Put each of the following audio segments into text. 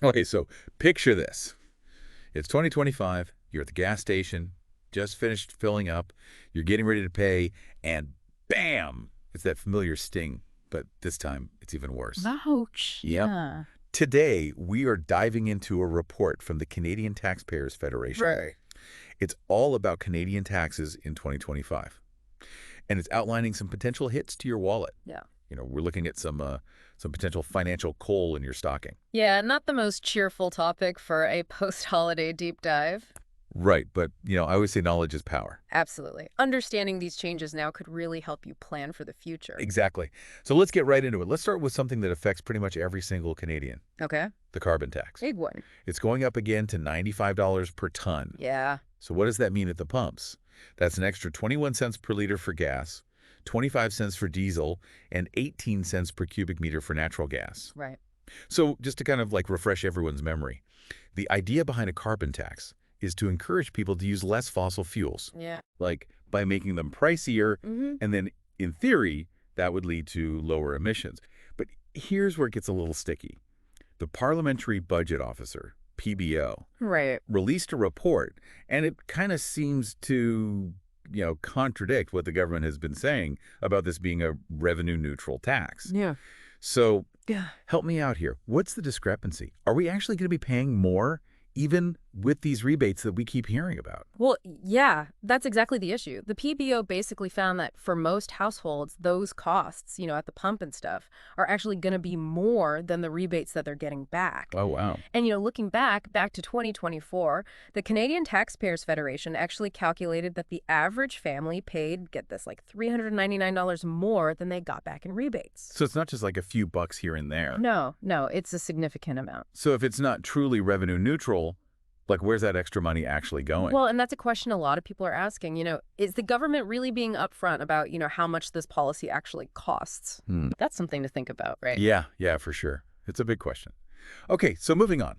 Okay, so picture this. It's 2025, you're at the gas station, just finished filling up, you're getting ready to pay, and bam! It's that familiar sting, but this time it's even worse. Ouch. Yep. Yeah. Today, we are diving into a report from the Canadian Taxpayers Federation. Right. It's all about Canadian taxes in 2025. And it's outlining some potential hits to your wallet. Yeah. We're looking at some potential financial coal in your stocking. Yeah, not the most cheerful topic for a post-holiday deep dive. Right, but, I always say knowledge is power. Absolutely. Understanding these changes now could really help you plan for the future. Exactly. So let's get right into it. Let's start with something that affects pretty much every single Canadian. Okay. The carbon tax. Big one. It's going up again to $95 per ton. Yeah. So what does that mean at the pumps? That's an extra 21 cents per liter for gas, 25 cents for diesel, and 18 cents per cubic meter for natural gas. Right. So just to kind of refresh everyone's memory, the idea behind a carbon tax is to encourage people to use less fossil fuels. Yeah. Like by making them pricier, Mm-hmm. and then in theory, that would lead to lower emissions. But here's where it gets a little sticky. The Parliamentary Budget Officer, PBO, Right. released a report, and it kind of seems to, contradict what the government has been saying about this being a revenue-neutral tax. Yeah. So Yeah. help me out here. What's the discrepancy? Are we actually going to be paying more even with these rebates that we keep hearing about? Well, yeah, that's exactly the issue. The PBO basically found that for most households, those costs, at the pump and stuff, are actually going to be more than the rebates that they're getting back. Oh, wow. And, looking back to 2024, the Canadian Taxpayers Federation actually calculated that the average family paid, get this, like $399 more than they got back in rebates. So it's not just like a few bucks here and there. No, it's a significant amount. So if it's not truly revenue neutral, where's that extra money actually going? Well, and that's a question a lot of people are asking. Is the government really being upfront about, how much this policy actually costs? That's something to think about, right? Yeah, for sure. It's a big question. Okay, so moving on.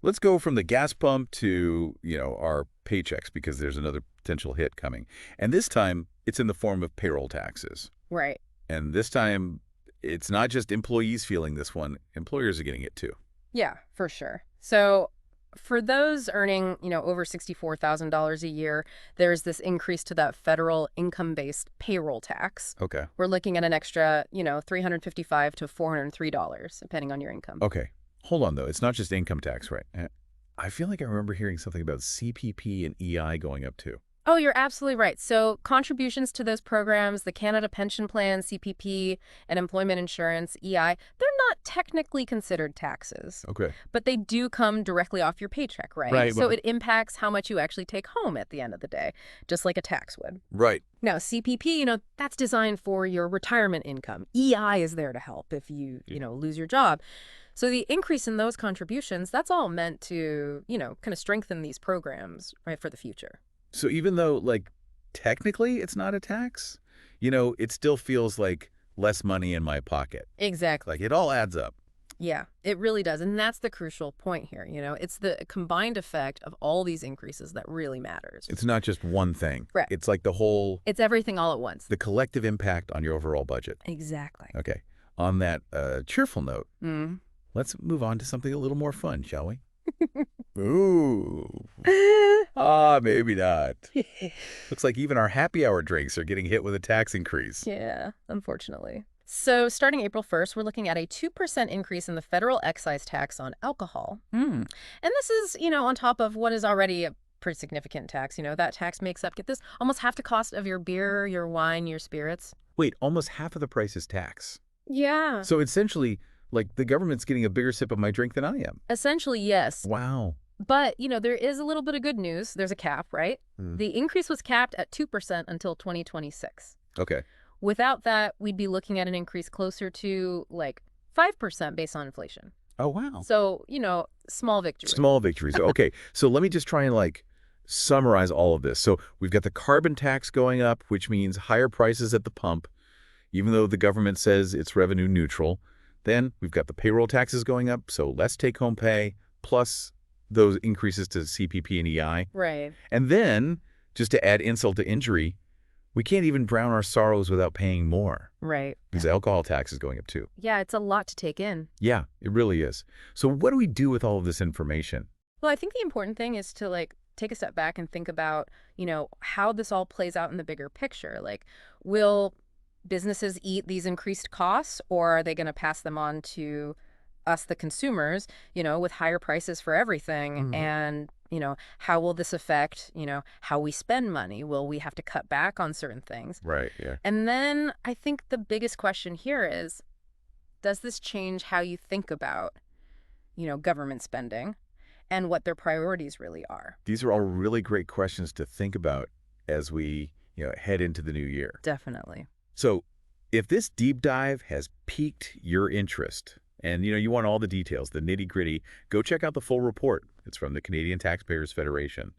Let's go from the gas pump to, our paychecks, because there's another potential hit coming. And this time, it's in the form of payroll taxes. Right. And this time, it's not just employees feeling this one. Employers are getting it too. Yeah, for sure. So for those earning, over $64,000 a year, there's this increase to that federal income-based payroll tax. Okay. We're looking at an extra, $355 to $403, depending on your income. Okay. Hold on, though. It's not just income tax, right? I feel like I remember hearing something about CPP and EI going up too. Oh, you're absolutely right. So contributions to those programs, the Canada Pension Plan, CPP, and Employment Insurance, EI, they're not technically considered taxes. Okay. But they do come directly off your paycheck, right? Right. So it impacts how much you actually take home at the end of the day, just like a tax would. Right. Now, CPP, that's designed for your retirement income. EI is there to help if you, lose your job. So the increase in those contributions, that's all meant to, kind of strengthen these programs, right, for the future. So even though, technically it's not a tax, it still feels like less money in my pocket. Exactly. It all adds up. Yeah, it really does. And that's the crucial point here. It's the combined effect of all these increases that really matters. It's not just one thing. Right. It's like the whole... It's everything all at once. The collective impact on your overall budget. Exactly. Okay. On that cheerful note, let's move on to something a little more fun, shall we? Ooh. Maybe not. Looks like even our happy hour drinks are getting hit with a tax increase. Yeah, unfortunately. So starting April 1st, we're looking at a 2% increase in the federal excise tax on alcohol. And this is, on top of what is already a pretty significant tax. That tax makes up, get this, almost half the cost of your beer, your wine, your spirits. Wait, almost half of the price is tax. Yeah. So essentially, the government's getting a bigger sip of my drink than I am. Essentially, yes. Wow. But, there is a little bit of good news. There's a cap, right? The increase was capped at 2% until 2026. Okay. Without that, we'd be looking at an increase closer to 5% based on inflation. Oh, wow. So, small victory. Small victories. Okay. So let me just try and summarize all of this. So we've got the carbon tax going up, which means higher prices at the pump, even though the government says it's revenue neutral. Then we've got the payroll taxes going up, so less take-home pay, plus those increases to CPP and EI. Right. And then, just to add insult to injury, We can't even drown our sorrows without paying more. Right. Because alcohol tax is going up too. Yeah, it's a lot to take in. Yeah, it really is. So what do we do with all of this information? Well, I think the important thing is to take a step back and think about, how this all plays out in the bigger picture. Like, will businesses eat these increased costs, or are they going to pass them on to us, the consumers, with higher prices for everything? And, how will this affect, how we spend money? Will we have to cut back on certain things? Right, yeah. And then I think the biggest question here is, does this change how you think about, government spending and what their priorities really are? These are all really great questions to think about as we, head into the new year. Definitely. So if this deep dive has piqued your interest and, you want all the details, the nitty-gritty, go check out the full report. It's from the Canadian Taxpayers Federation.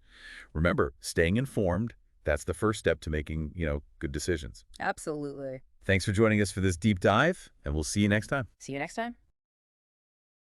Remember, staying informed, that's the first step to making, good decisions. Absolutely. Thanks for joining us for this deep dive, and we'll see you next time. See you next time.